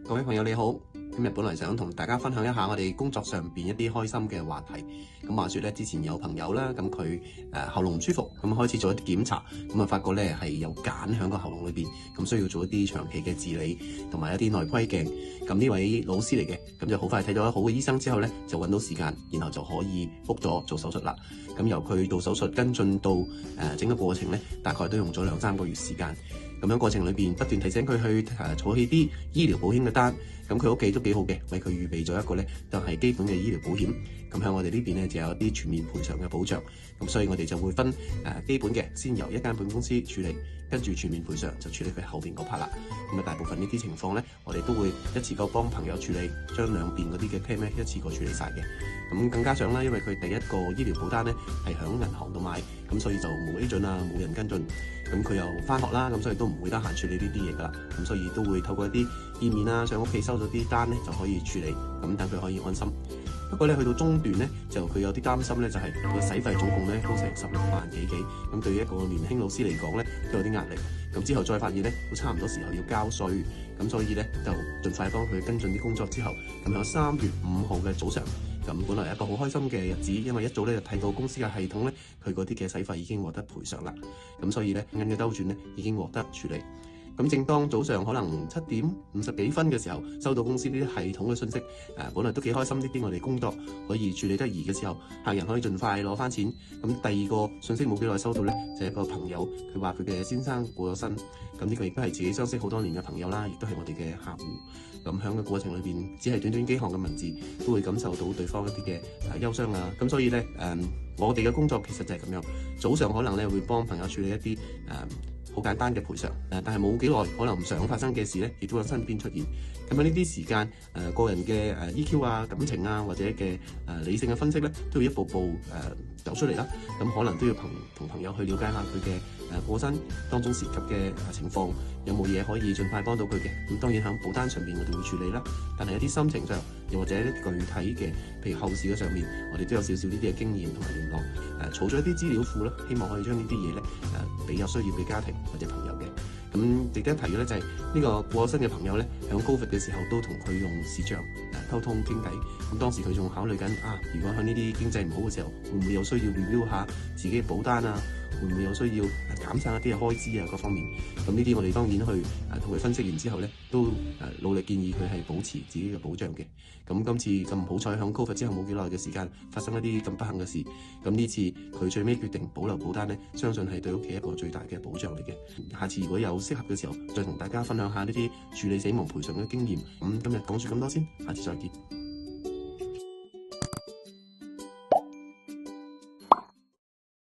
各位朋友你好，今日本來想同大家分享一下我哋工作上邊一啲開心嘅話題。咁話說咧，之前有朋友啦，咁佢喉嚨唔舒服，咁開始做一啲檢查，咁啊發覺咧係有繭喺個喉嚨裏邊，咁需要做一啲長期嘅治理，同埋一啲內窺鏡。咁呢位老師嚟嘅，咁就好快睇咗好嘅醫生之後咧，就揾到時間，然後就可以 book 咗做手術啦。咁由佢到手術跟進到整個過程咧，大概都用咗2-3個月時間。咁樣過程裏邊不斷提醒佢去儲起啲醫療保險嘅單，咁佢屋企都幾好嘅，為佢預備咗一個咧就係基本嘅醫療保險。咁喺我哋呢邊咧就有一啲全面賠償嘅保障，咁所以我哋就會分基本嘅先由一間保險公司處理，跟住全面賠償就處理佢後邊嗰 part 啦。咁啊大部分呢啲情況咧，我哋都會一次過幫朋友處理，將兩邊嗰啲嘅 claim 咧一次過處理晒嘅。咁更加上啦，因為佢第一個醫療保單咧係響銀行度買，咁所以就冇 agent啊，冇人跟進。咁佢又返學啦，咁所以都唔會得閒處理呢啲嘢噶啦。咁所以都會透過一啲見面啊，上屋企收咗啲單咧就可以處理，咁等佢可以安心。不過咧去到中段咧，就佢有啲擔心咧，就係個使費總共咧都成16萬幾，咁對於一個年輕老師嚟講咧都有啲壓力。咁之後再發現咧，都差唔多時候要交稅，咁所以咧就盡快幫佢跟進啲工作之後，咁喺3月5號嘅早上。咁本來係一個好開心嘅日子，因為一早咧就睇到公司嘅系統咧，佢嗰啲嘅使費已經獲得賠償啦。咁所以咧銀嘅兜轉咧已經獲得處理。咁正當早上可能7點50幾分嘅時候，收到公司呢啲系統嘅信息，本來都幾開心，呢啲我哋工作可以處理得宜嘅時候，客人可以盡快攞翻錢。咁第二個信息冇幾耐收到咧，就係一個朋友，佢話佢嘅先生過咗身。咁呢個亦都係自己相識好多年嘅朋友啦，亦都係我哋嘅客戶。咁喺個過程裏邊，只係短短幾行嘅文字，都會感受到對方一啲嘅憂傷啊。咁所以咧，我哋嘅工作其實就係咁樣。早上可能咧會幫朋友處理一啲好簡單嘅賠償，但係冇幾耐，可能唔想發生嘅事咧，亦都喺身邊出現。咁喺呢啲時間，個人嘅EQ 啊、感情啊，或者嘅理性嘅分析咧，都要一步步走出嚟啦。咁可能都要同朋友去了解下佢嘅過身當中涉及嘅情況，有冇嘢可以盡快幫到佢嘅。咁當然喺保單上邊我哋會處理啦，但係一啲心情上，又或者一啲具體嘅，譬如後事嘅上面，我哋都有少少呢啲嘅經驗同埋聯絡，儲咗一啲資料庫啦，希望可以將呢啲嘢咧俾有需要嘅家庭或者朋友嘅。咁值得一提嘅咧就係呢個過咗身嘅朋友咧，喺 COVID 嘅時候都同佢用視像溝通傾偈。咁當時佢仲考慮緊如果喺呢啲經濟唔好嘅時候，會唔會有需要 review 下自己嘅保單啊？會唔會有需要減省一啲嘅開支啊？各方面，咁呢啲我哋當然去同佢分析完之後咧，都努力建議佢係保持自己嘅保障嘅。咁今次咁好彩，喺 COVID 之後冇幾耐嘅時間發生一啲咁不幸嘅事，咁呢次佢最尾決定保留保單咧，相信係對屋企一個最大嘅保障嚟嘅。下次如果有適合嘅時候，再同大家分享下呢啲處理死亡賠償嘅經驗。咁今日講住咁多先，下次再見。